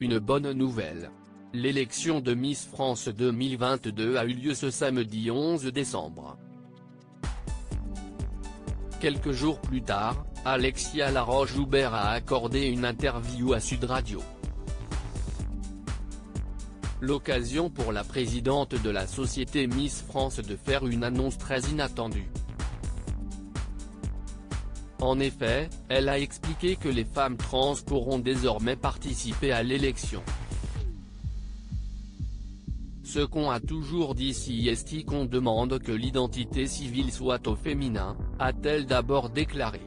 Une bonne nouvelle. L'élection de Miss France 2022 a eu lieu ce samedi 11 décembre. Quelques jours plus tard, Alexia Laroche-Joubert a accordé une interview à Sud Radio. L'occasion pour la présidente de la société Miss France de faire une annonce très inattendue. En effet, elle a expliqué que les femmes trans pourront désormais participer à l'élection. Ce qu'on a toujours dit si est qu'on demande que l'identité civile soit au féminin, a-t-elle d'abord déclaré.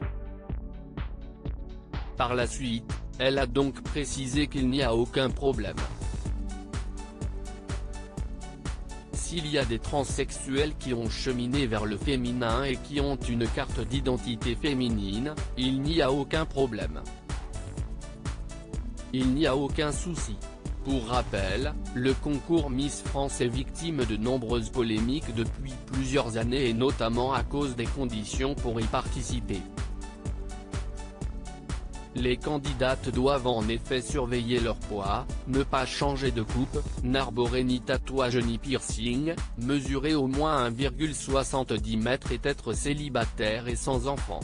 Par la suite, elle a donc précisé qu'il n'y a aucun problème. S'il y a des transsexuels qui ont cheminé vers le féminin et qui ont une carte d'identité féminine, il n'y a aucun problème. Il n'y a aucun souci. Pour rappel, le concours Miss France est victime de nombreuses polémiques depuis plusieurs années et notamment à cause des conditions pour y participer. Les candidates doivent en effet surveiller leur poids, ne pas changer de coupe, n'arborer ni tatouage ni piercing, mesurer au moins 1,70 m et être célibataire et sans enfant.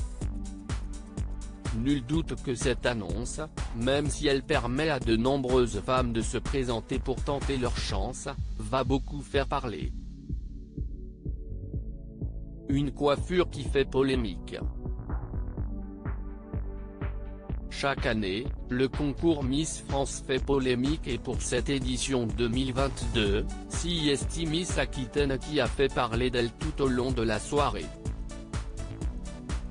Nul doute que cette annonce, même si elle permet à de nombreuses femmes de se présenter pour tenter leur chance, va beaucoup faire parler. Une coiffure qui fait polémique. Chaque année, le concours Miss France fait polémique et pour cette édition 2022, c'est Miss Aquitaine qui a fait parler d'elle tout au long de la soirée.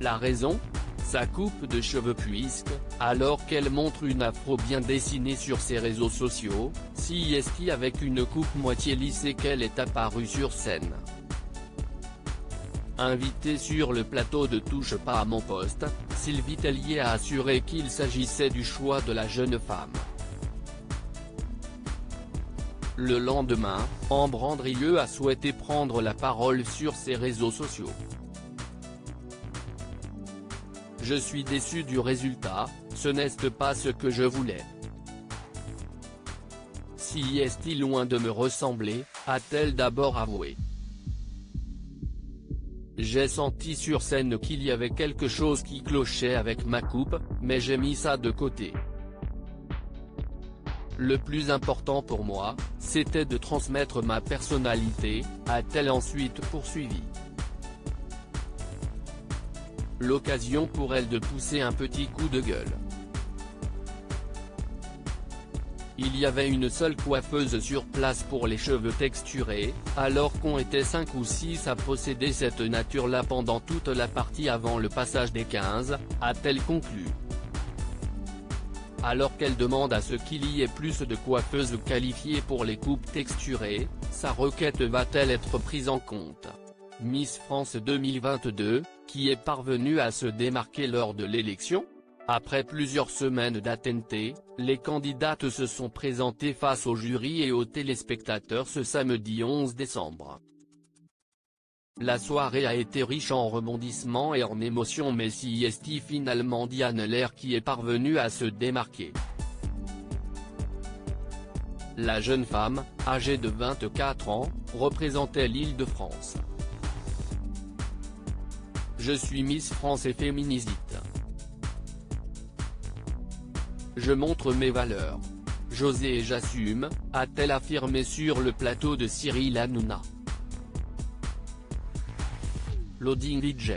La raison ? Sa coupe de cheveux puisque, alors qu'elle montre une afro bien dessinée sur ses réseaux sociaux, c'est avec une coupe moitié lissée qu'elle est apparue sur scène. Invitée sur le plateau de Touche pas à mon poste, Sylvie Tellier a assuré qu'il s'agissait du choix de la jeune femme. Le lendemain, Ambre Andrieux a souhaité prendre la parole sur ses réseaux sociaux. Je suis déçue du résultat, ce n'est pas ce que je voulais. C'est loin de me ressembler, a-t-elle d'abord avoué. J'ai senti sur scène qu'il y avait quelque chose qui clochait avec ma coupe, mais j'ai mis ça de côté. Le plus important pour moi, c'était de transmettre ma personnalité, a-t-elle ensuite poursuivi. L'occasion pour elle de pousser un petit coup de gueule. Il y avait une seule coiffeuse sur place pour les cheveux texturés, alors qu'on était 5 ou 6 à posséder cette nature-là pendant toute la partie avant le passage des 15, a-t-elle conclu. Alors qu'elle demande à ce qu'il y ait plus de coiffeuses qualifiées pour les coupes texturées, sa requête va-t-elle être prise en compte ? Miss France 2022, qui est parvenue à se démarquer lors de l'élection ? Après plusieurs semaines d'attente, les candidates se sont présentées face au jury et aux téléspectateurs ce samedi 11 décembre. La soirée a été riche en rebondissements et en émotions mais c'est finalement Diane Lair qui est parvenue à se démarquer. La jeune femme, âgée de 24 ans, représentait l'Île-de-France. Je suis Miss France et féminisite. Je montre mes valeurs. J'osais et j'assume, a-t-elle affirmé sur le plateau de Cyril Hanouna. Loading DJ.